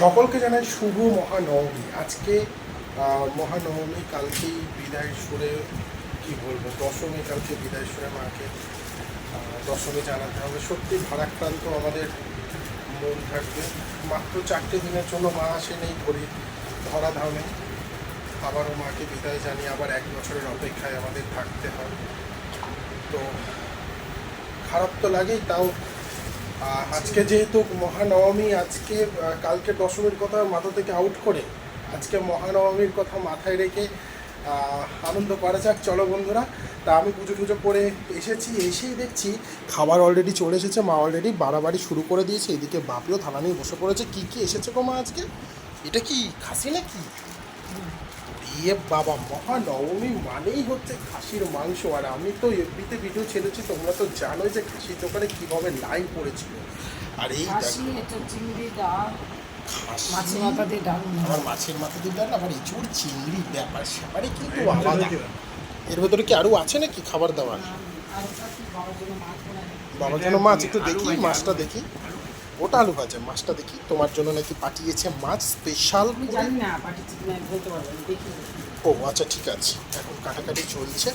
সকলকে জানাই শুভ মহানবমী। আজকে মহানবমী, কালকেই বিদায় সুরে কি বলবো, দশমী, কালকে বিদায় সুরে মাকে দশমী জানাতে হবে। সত্যি ভারাক্রান্ত আমাদের মন থাকবে। মাত্র 4টে দিনের জন্য মা আসেন এই ধরা ধামে। আবারও মাকে বিদায় জানিয়ে আবার 1 বছরের অপেক্ষায় আমাদের থাকতে হয়। তো খারাপ তো লাগেই, তাও আজকে যেহেতু মহানবমী, আজকে কালকে দশমীর কথা মাথা থেকে আউট করে আজকে মহানবমীর কথা মাথায় রেখে আনন্দ করা যাক। চলো বন্ধুরা, তা আমি পুজো টুজো করে এসেছি। এসেই দেখছি খাবার অলরেডি চলে এসেছে। মা অলরেডি বাড়াবাড়ি শুরু করে দিয়েছে। এদিকে বাপিও থালা নিয়ে বসে পড়েছে। কী কী এসেছে গো মা আজকে? এটা কি খাসি নাকি? ইয়ে বাবা, মহানবমী মানেই হচ্ছে খাসির মাংস। আর আমি তো এফবিতে ভিডিও ছেড়েছি, তোমরা তো জানোই যে খাসির দোকানে কীভাবে লাইন পড়েছিল। আর এই মাছের মাথা দিয়ে ডাল, আবার মাছের মাথা দিয়ে ডাল, আবার এঁচুড় চিংড়ি, ব্যাপার স্যাপারে কিন্তু আলাদা। এর ভেতরে কি আরও আছে নাকি খাবার দাবার? বাবার জন্য মাছ, একটু দেখি মাছটা দেখি। ওটা আলু ভাজা, মাছটা দেখি। তোমার জন্য নাকি পাঠিয়েছে মাছ স্পেশাল। ও আচ্ছা, ঠিক আছে। এখন কাটাকাটি চলছে,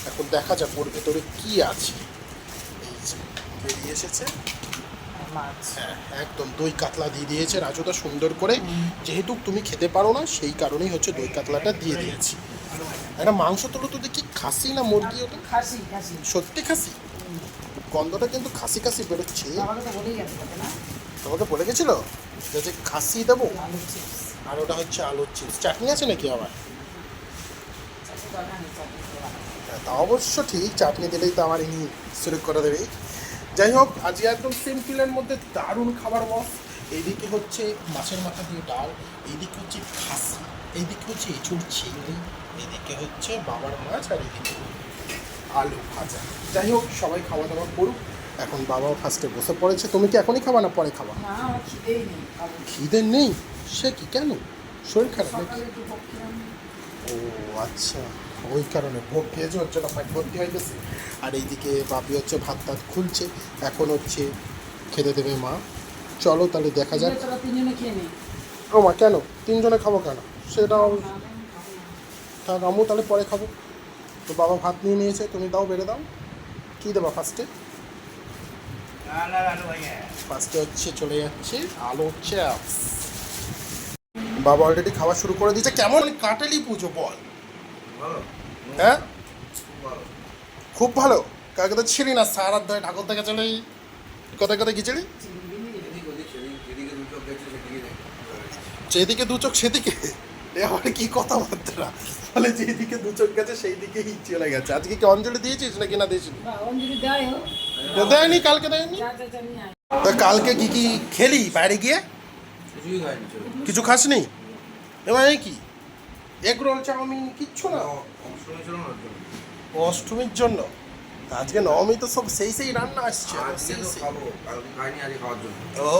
এখন দেখা যাক ওর ভেতরে কী আছে। এই যে বেরিয়ে এসেছে মাছ। হ্যাঁ, একদম দই কাতলা দিয়ে দিয়েছে রাজুদা সুন্দর করে। যেহেতু তুমি খেতে পারো না, সেই কারণেই হচ্ছে দই কাতলাটা দিয়ে দিয়েছি। একটা মাংস তুলো তো দেখি, খাসি না মুরগি? ওটা খাসি। সত্যি খাসি? গন্ধটা কিন্তু খাসি খাসি বেরোচ্ছে। তোমাকে বলে গেছিল যে খাসি দেবো। আর ওটা হচ্ছে আলুর চিপস। চাটনি আছে নাকি আবার? তা অবশ্য ঠিক, চাটনি দিলেই তো আমার ইনি সিলেক্ট করে দেবেই। যাই হোক, আজকে একদম সিম্পলের মধ্যে দারুণ খাবার বস। এইদিকে হচ্ছে মাছের মাথা দিয়ে ডাল, এইদিকে হচ্ছে খাসি, এইদিকে হচ্ছে এঁচুড় চিংড়ি, এইদিকে হচ্ছে বাবার মাছ, আর এইদিকে আলু ভাজা। যাই হোক, সবাই খাওয়া দাওয়া করুক। এখন বাবাও ফার্স্টে বসে পড়েছে। তুমি কি এখনই খাবা না পরে খাবা? খিদে নেই? সে কি, কেন? শরীর খারাপ নাকি? ও আচ্ছা, ওই কারণে ভোগ খেয়েছে, ওর জন্য ফাইট ভর্তি হয়ে গেছে। আর এইদিকে বাপি হচ্ছে ভাত টাত খুলছে। এখন হচ্ছে খেতে দেবে মা। চলো তাহলে দেখা যাক। ও মা, কেন 3 জনে খাবো কেন? সেটাও থাক, আমু তাহলে পরে খাবো। তো বাবা ভাত নিয়ে নিয়েছে, তুমি দাও, বেড়ে দাও। কী দেবা ফার্স্টে? ফার্স্টে হচ্ছে চলে যাচ্ছে আলু চিপস। বাবা অলরেডি খাওয়া শুরু করে দিয়েছে। কেমন কাটালি পুজো বল? হ্যাঁ, খুব ভালো। কাকে তো ছিলি না, সারা ধরে ঠাকুর থেকে চলে কোথায় কোথায় গিয়েছিলি? যেদিকে 2 চোখ সেদিকে। এ আবার কি কথাবার্তা? ফলে যেদিকে 2 চোখ গেছে সেই দিকেই চলে গেছে। আজকে কি অঞ্জলি দিয়েছিস নাকি না দিয়েছিস? দেয়নি, কালকে দেয়নি। তা কালকে কি কি খেলি বাইরে গিয়ে? কিছু খাসনি? এবার এই কি এগ রোল, চাউমিন কিচ্ছু না? অষ্টমীর জন্য? আজকে নবমী তো সব সেই সেই রান্না আসছে। ও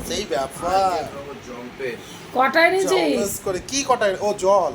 সেই ব্যাপার। কটায় নিয়েছিস? করে কি কটায়? ও জল।